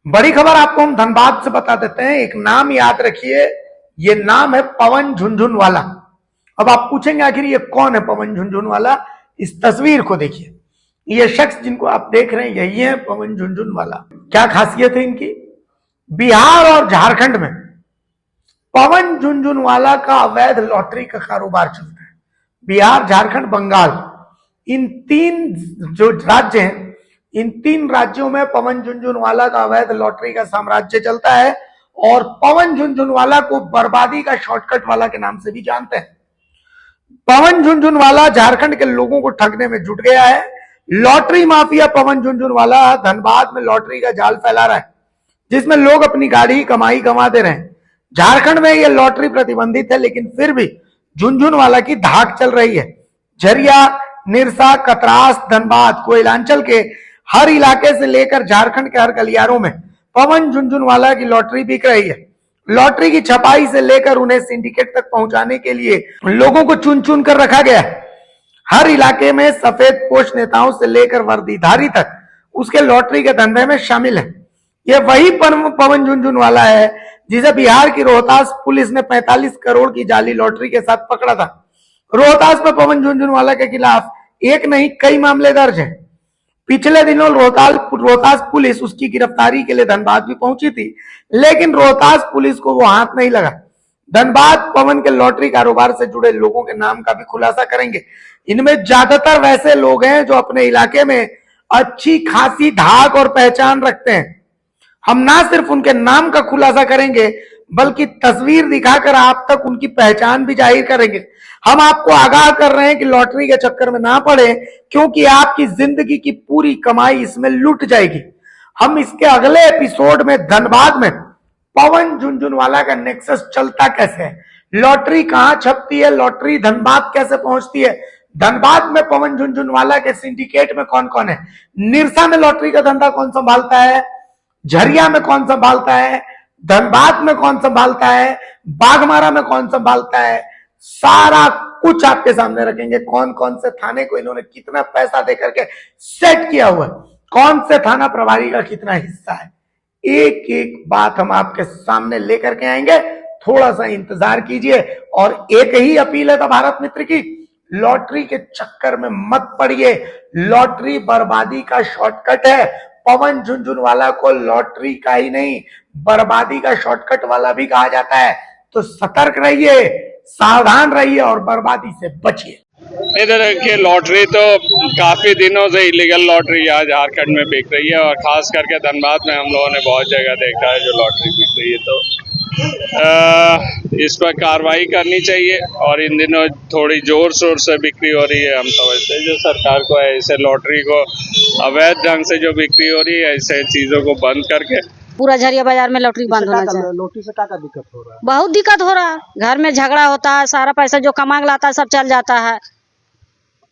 बड़ी खबर आपको हम धनबाद से बता देते हैं। एक नाम याद रखिए, ये नाम है पवन झुनझुनवाला। अब आप पूछेंगे आखिर ये कौन है पवन झुनझुनवाला? इस तस्वीर को देखिए। ये शख्स जिनको आप देख रहे हैं यही है पवन झुनझुनवाला। क्या खासियत है इनकी? बिहार और झारखंड में पवन झुनझुनवाला का अवैध लॉटरी का कारोबार चलता है। बिहार, झारखंड, बंगाल, इन तीन जो राज्य हैं, इन तीन राज्यों में पवन झुनझुनवाला का अवैध लॉटरी का साम्राज्य चलता है। और पवन झुनझुनवाला को बर्बादी का शॉर्टकट वाला के नाम से भी जानते हैं। पवन झुनझुनवाला झारखंड के लोगों को ठगने में जुट गया है। लॉटरी माफिया पवन झुनझुनवाला धनबाद में लॉटरी का जाल फैला रहा है, जिसमें लोग अपनी गाड़ी कमाई कमा दे रहे हैं। झारखंड में यह लॉटरी प्रतिबंधित है, लेकिन फिर भी झुनझुनवाला की धाक चल रही है। झरिया, निरसा, कतरास, धनबाद, कोयलांचल के हर इलाके से लेकर झारखंड के हर गलियारों में पवन झुनझुनवाला की लॉटरी बिक रही है। लॉटरी की छपाई से लेकर उन्हें सिंडिकेट तक पहुंचाने के लिए लोगों को चुन चुन कर रखा गया है। हर इलाके में सफेद पोश नेताओं से लेकर वर्दीधारी तक उसके लॉटरी के धंधे में शामिल है। यह वही पवन झुनझुनवाला है जिसे बिहार की रोहतास पुलिस ने 45 करोड़ की जाली लॉटरी के साथ पकड़ा था। रोहतास में पवन झुनझुनवाला के खिलाफ एक नहीं कई मामले दर्ज हैं। पिछले दिनों रोहतास पुलिस उसकी गिरफ्तारी के लिए धनबाद भी पहुंची थी, लेकिन रोहतास पुलिस को वो हाथ नहीं लगा। धनबाद पवन के लॉटरी कारोबार से जुड़े लोगों के नाम का भी खुलासा करेंगे। इनमें ज्यादातर वैसे लोग हैं जो अपने इलाके में अच्छी खासी धाक और पहचान रखते हैं। हम ना सिर्फ उनके नाम का खुलासा करेंगे, बल्कि तस्वीर दिखाकर आप तक उनकी पहचान भी जाहिर करेंगे। हम आपको आगाह कर रहे हैं कि लॉटरी के चक्कर में ना पड़े, क्योंकि आपकी जिंदगी की पूरी कमाई इसमें लुट जाएगी। हम इसके अगले एपिसोड में धनबाद में पवन झुनझुनवाला का नेक्सस चलता कैसे है, लॉटरी कहां छपती है, लॉटरी धनबाद कैसे पहुंचती है, धनबाद में पवन झुनझुनवाला के सिंडिकेट में कौन कौन है, निरसा में लॉटरी का धंधा कौन संभालता है, झरिया में कौन संभालता है, धनबाद में कौन संभालता है, बाघमारा में कौन संभालता है, सारा कुछ आपके सामने रखेंगे। कौन कौन से थाने को इन्होंने कितना पैसा देकर के सेट किया हुआ है, कौन से थाना प्रभारी का कितना हिस्सा है, एक एक बात हम आपके सामने लेकर के आएंगे। थोड़ा सा इंतजार कीजिए। और एक ही अपील है तो भारत मित्र की, लॉटरी के चक्कर में मत पड़िए। लॉटरी बर्बादी का शॉर्टकट है। पवन झुनझुनवाला को लॉटरी का ही नहीं, बर्बादी का शॉर्टकट वाला भी कहा जाता है। तो सतर्क रहिए, सावधान रहिए और बर्बादी से बचिए। इधर के लॉटरी तो काफी दिनों से इलीगल लॉटरी यहाँ झारखंड में बिक रही है, और खास करके धनबाद में हम लोगों ने बहुत जगह देखा है जो लॉटरी बिक रही है। तो इस पर कार्रवाई करनी चाहिए। और इन दिनों थोड़ी जोर शोर से बिक्री हो रही है। हम समझते हैं जो सरकार को है ऐसे लॉटरी को अवैध ढंग से जो बिक्री हो रही है, ऐसे चीजों को बंद करके पूरा झरिया बाजार में लॉटरी बंद होना चाहिए। लॉटरी से क्या दिक्कत हो रहा है? बहुत दिक्कत हो रहा है। घर में झगड़ा होता है, सारा पैसा जो कमा लाता है सब चल जाता है।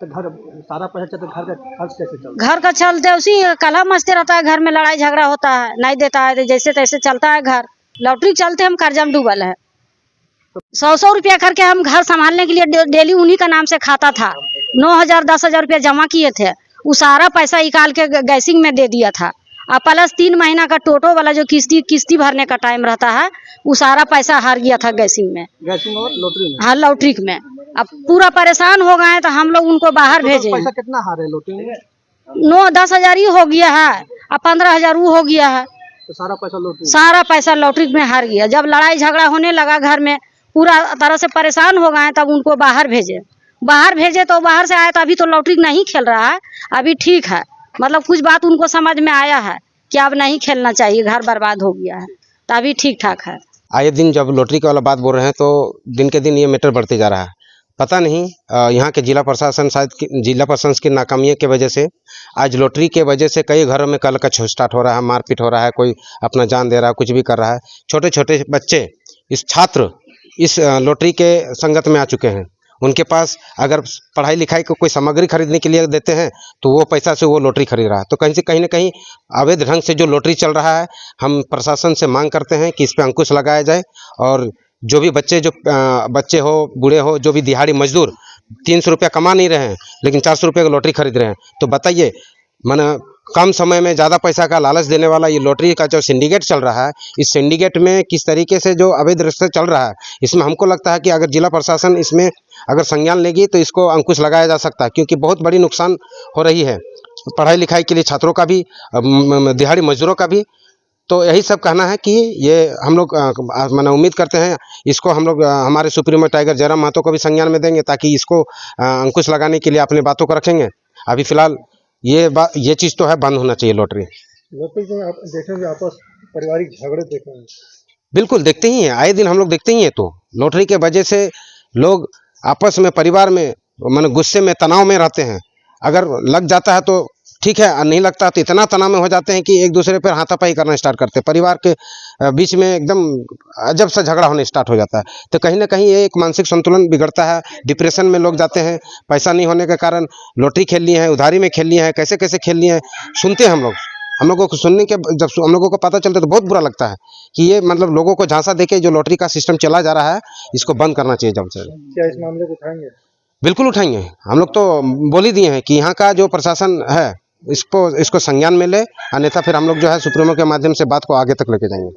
तो घर सारा पैसा चलता, घर का खर्च कैसे चलता? घर का चलते उसी कलह मचते रहता है। घर में लड़ाई झगड़ा होता है, नहीं देता है, जैसे तैसे चलता है घर। लॉटरी चलते हम कर्जा में डूबल है। 100 रुपया करके हम घर संभालने के लिए डेली उन्हीं का नाम से खाता था। 9,000 10,000 रुपया जमा किए थे। वो सारा पैसा निकाल के गैसिंग में दे दिया था। और प्लस 3 महीना का टोटो वाला जो किस्ती भरने का टाइम रहता है, वो सारा पैसा हार गया था गैसिंग में। गैसिंग और लॉटरी में? हाँ, लॉटरी में। अब पूरा परेशान हो गए तो हम लोग उनको बाहर भेजे। पैसा कितना हारे लॉटरी में? 9-10,000 ही हो गया है, और 15,000 वो हो गया है। तो सारा पैसा लॉटरी में हार गया। जब लड़ाई झगड़ा होने लगा घर में, पूरा तरह से परेशान हो गए, तब उनको बाहर भेजे तो बाहर से आया तो अभी तो लॉटरी नहीं खेल रहा है। अभी ठीक है, मतलब कुछ बात उनको समझ में आया है कि अब नहीं खेलना चाहिए, घर बर्बाद हो गया है, तो अभी ठीक ठाक है। आए दिन जब लॉटरी का वाला बात बोल रहे हैं तो दिन के दिन ये मैटर बढ़ते जा रहा है। पता नहीं यहाँ के जिला प्रशासन जिला प्रशासन की नाकामियों की वजह से आज लॉटरी के वजह से कई घरों में कल का स्टार्ट हो रहा है, मारपीट हो रहा है, कोई अपना जान दे रहा है, कुछ भी कर रहा है। छोटे छोटे बच्चे, इस छात्र इस लॉटरी के संगत में आ चुके हैं। उनके पास अगर पढ़ाई लिखाई को कोई सामग्री खरीदने के लिए देते हैं तो वो पैसा से वो लॉटरी खरीद रहा है। तो कहीं ना कहीं अवैध ढंग से जो लॉटरी चल रहा है, हम प्रशासन से मांग करते हैं कि इस पर अंकुश लगाया जाए। और जो भी बच्चे हो, बूढ़े हो, जो भी दिहाड़ी मजदूर 300 रुपया कमा नहीं रहे हैं, लेकिन 400 रुपये का लॉटरी खरीद रहे हैं, तो बताइए, माना कम समय में ज़्यादा पैसा का लालच देने वाला ये लॉटरी का जो सिंडिकेट चल रहा है, इस सिंडिकेट में किस तरीके से जो अवैध रास्ते चल रहा है, इसमें हमको लगता है कि अगर जिला प्रशासन इसमें अगर संज्ञान लेगी तो इसको अंकुश लगाया जा सकता है, क्योंकि बहुत बड़ी नुकसान हो रही है पढ़ाई लिखाई के लिए छात्रों का भी, दिहाड़ी मजदूरों का भी। तो यही सब कहना है कि ये हम लोग मैंने उम्मीद करते हैं इसको हम लोग हमारे सुप्रीमो टाइगर जयराम महतो को भी संज्ञान में देंगे, ताकि इसको अंकुश लगाने के लिए अपनी बातों को रखेंगे। अभी फिलहाल ये चीज़ तो है, बंद होना चाहिए लॉटरी। लॉटरी में आप देखेंगे आपस पारिवारिक झगड़े देखेंगे? बिल्कुल देखते ही हैं, आए दिन हम लोग देखते ही हैं। तो लॉटरी के वजह से लोग आपस में परिवार में माने गुस्से में तनाव में रहते हैं। अगर लग जाता है तो ठीक है, नहीं लगता तो इतना तनाव में हो जाते हैं कि एक दूसरे पर हाथापाई करना स्टार्ट करते हैं। परिवार के बीच में एकदम अजब सा झगड़ा होने स्टार्ट हो जाता है। तो कहीं ना कहीं ये एक मानसिक संतुलन बिगड़ता है, डिप्रेशन में लोग जाते हैं। पैसा नहीं होने के कारण लॉटरी खेल लिए हैं, उधारी में खेल लिए हैं, कैसे कैसे खेल लिए हैं सुनते हैं हम लोगों को सुनने के जब हम लोगों को पता चलता है तो बहुत बुरा लगता है कि ये मतलब लोगों को झांसा देके जो लॉटरी का सिस्टम चला जा रहा है, इसको बंद करना चाहिए जल्द से जल्द। क्या इस मामले को उठाएंगे? बिल्कुल उठाएंगे। हम लोग तो बोल ही दिए हैं कि यहाँ का जो प्रशासन है इसको संज्ञान में ले, अन्यथा फिर हम लोग जो है सुप्रीमो के माध्यम से बात को आगे तक लेके जाएंगे।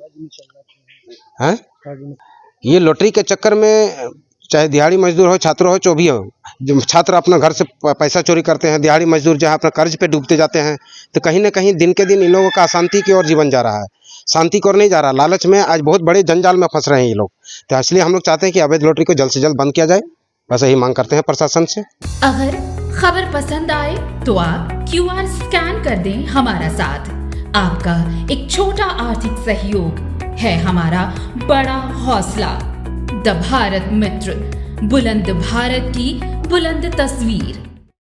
हैं ये लॉटरी के चक्कर में चाहे दिहाड़ी मजदूर हो, छात्र हो, जो भी हो, जो छात्र अपना घर से पैसा चोरी करते हैं, दिहाड़ी मजदूर जहाँ अपना कर्ज पे डूबते जाते हैं, तो कहीं ना कहीं दिन के दिन इन लोगों का अशांति की ओर जीवन जा रहा है, शांति की ओर नहीं जा रहा। लालच में आज बहुत बड़े जंजाल में फंस रहे हैं ये लोग। तो इसलिए हम लोग चाहते हैं कि अवैध लॉटरी को जल्द से जल्द बंद किया जाए, बस यही मांग करते हैं प्रशासन से। अगर खबर पसंद आए तो आप QR स्कैन कर दें हमारा साथ। आपका एक छोटा आर्थिक सहयोग है हमारा बड़ा हौसला। द भारत मित्र, बुलंद भारत की बुलंद तस्वीर।